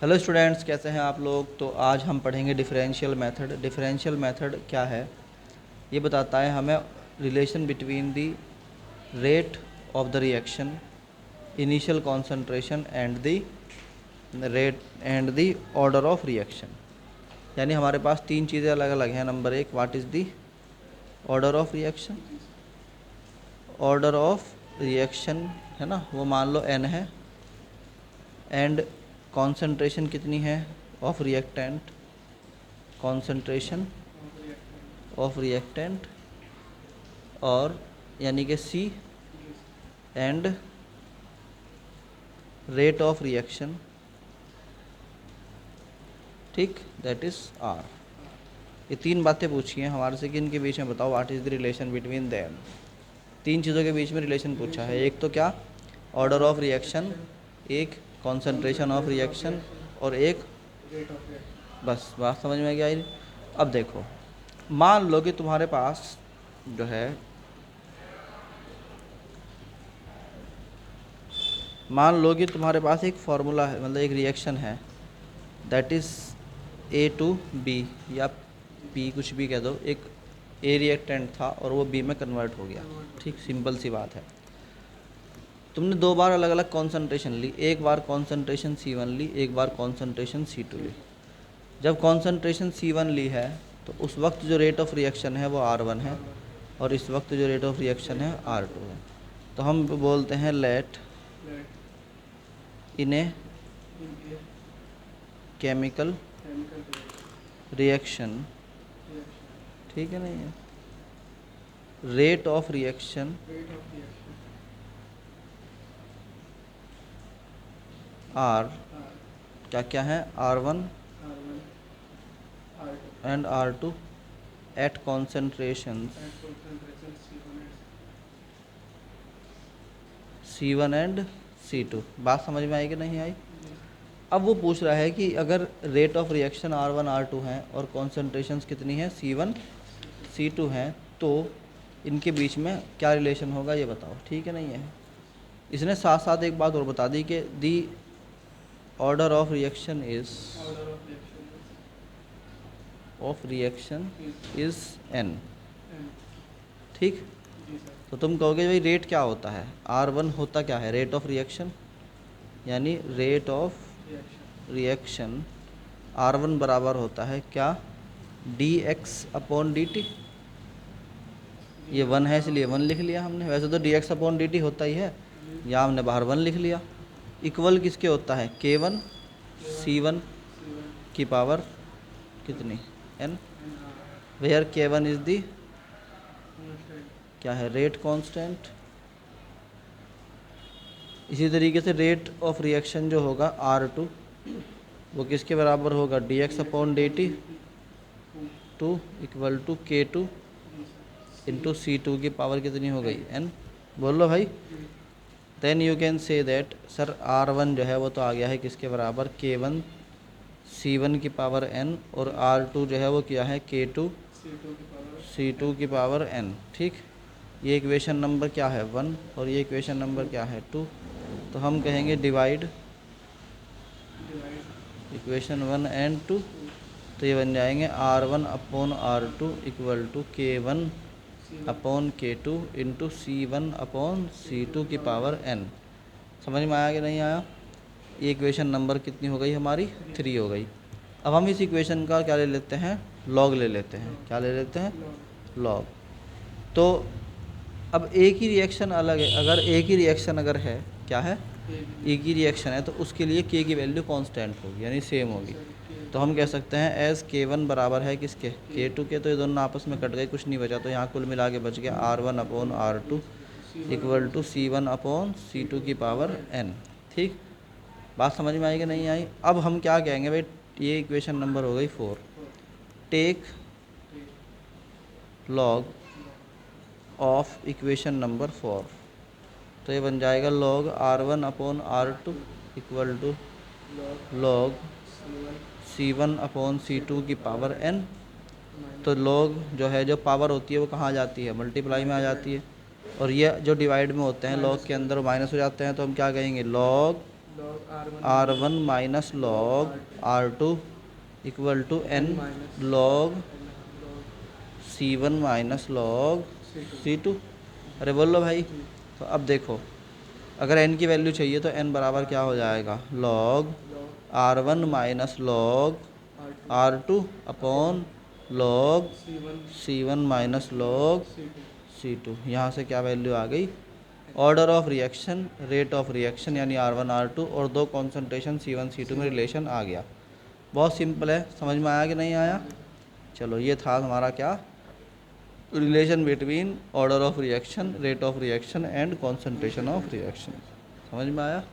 Hello students, कैसे हैं आप लोग। तो आज हम पढ़ेंगे डिफरेंशियल मेथड। डिफरेंशियल मेथड क्या है, ये बताता है हमें relation between the rate of the reaction, initial concentration and the rate and the order of reaction. यानी हमारे पास तीन चीज़ें अलग अलग हैं। नंबर एक, what is the order of reaction. Order of reaction है ना, वो मान लो n है। एंड कॉन्सेंट्रेशन कितनी है of reactant, concentration of reactant, और यानी कि C and rate of reaction, ठीक, दैट इज़ R। ये तीन बातें पूछी हैं हमारे से कि इनके बीच में बताओ what is the relation between them. तीन चीज़ों के बीच में रिलेशन पूछा है। एक तो क्या, ऑर्डर ऑफ रिएक्शन, एक कॉन्सेंट्रेशन ऑफ रिएक्शन, और एक बस। बात समझ में आ गई। अब देखो, मान लो कि तुम्हारे पास जो है, मान लो कि तुम्हारे पास एक फार्मूला है, मतलब एक रिएक्शन है, that is A to B या P, कुछ भी कह दो। एक A रिएक्टेंट था और वो B में कन्वर्ट हो गया, ठीक, सिंपल सी बात है। तुमने दो बार अलग अलग कॉन्सेंट्रेशन ली, एक बार कॉन्सेंट्रेशन C1 ली, एक बार कॉन्सेंट्रेशन C2 ली। जब कॉन्सेंट्रेशन C1 ली है तो उस वक्त जो रेट ऑफ रिएक्शन है वो R1 है, और इस वक्त जो रेट ऑफ रिएक्शन है R2 है। तो हम बोलते हैं let in a chemical reaction, ठीक है नहीं है, रेट ऑफ रिएक्शन R क्या क्या है, R1 and R2 eight concentration C1 and C2। बात समझ में आई कि नहीं आई। अब वो पूछ रहा है कि अगर rate of reaction R1 R2 हैं और कॉन्सेंट्रेशंस कितनी है, C1 C2 हैं, तो इनके बीच में क्या रिलेशन होगा ये बताओ, ठीक है नहीं है। इसने साथ साथ एक बात और बता दी कि दी order of reaction is n, ठीक। तो तुम कहोगे भाई रेट क्या होता है, R1 होता क्या है, रेट ऑफ रिएक्शन, यानी रेट ऑफ रिएक्शन R1 बराबर होता है क्या, dx/dt। ये 1 है इसलिए 1 लिख लिया हमने, वैसे तो dx/dt होता ही है, या हमने बाहर 1 लिख लिया। इक्वल किसके होता है, K1 C1 की पावर कितनी, n, where K1 is the क्या है, रेट कांस्टेंट। इसी तरीके से रेट ऑफ रिएक्शन जो होगा R2 वो किसके बराबर होगा, dx/dt 2 equal to K2 into C2 की पावर कितनी हो गई, n। बोलो भाई। Then you can say that sir R1 जो है वो तो आ गया है किसके बराबर, K1 C1 की पावर n, और R2 जो है वो क्या है, K2 C2 की पावर n, ठीक। ये इक्वेशन नंबर क्या है, 1, और ये इक्वेशन नंबर क्या है, 2। तो हम कहेंगे डिवाइड इक्वेशन 1 एंड 2, तो ये बन जाएंगे R1/R2 equal to K1/K2 into C1/C2 की पावर n। समझ में आया कि नहीं आया। ये इक्वेशन नंबर कितनी हो गई हमारी, 3 हो गई। अब हम इस इक्वेशन का क्या ले लेते हैं, लॉग ले लेते हैं। क्या ले लेते हैं, लॉग। तो अब एक ही रिएक्शन अलग है, अगर एक ही रिएक्शन अगर है, क्या है, एक ही रिएक्शन है, तो उसके लिए K की वैल्यू कांस्टेंट होगी, यानी सेम होगी। तो हम कह सकते हैं एज K1 बराबर है किसके, K2 के। तो ये दोनों आपस में कट गए, कुछ नहीं बचा, तो यहाँ कुल मिला के बच गया R1/R2 इक्वल टू C1/C2 की पावर n, ठीक। बात समझ में आई कि नहीं आई। अब हम क्या कहेंगे भाई, ये इक्वेशन नंबर हो गई 4। Take log of equation number 4, तो ये बन जाएगा log R1/R2 equal to log C1/C2 की पावर n। तो लॉग जो है, जो पावर होती है वो कहाँ जाती है, मल्टीप्लाई में आ जाती है, और ये जो डिवाइड में होते हैं लॉग के अंदर माइनस हो जाते हैं। तो हम क्या कहेंगे, log R one minus log R two equal to N log C one minus log C two. अरे बोल लो भाई। तो अब देखो, अगर n की वैल्यू चाहिए तो n बराबर क्या हो जाएगा, log R one minus log R two upon log C one minus log C two. यहाँ से क्या वैल्यू आ गई, order of reaction, rate of reaction यानी आर वन आर टू और दो concentration C one C two में relation आ गया। बहुत सिंपल है, समझ में आया कि नहीं आया। चलो ये था हमारा क्या, relation between order of reaction, rate of reaction and concentration of reaction. समझ में आया।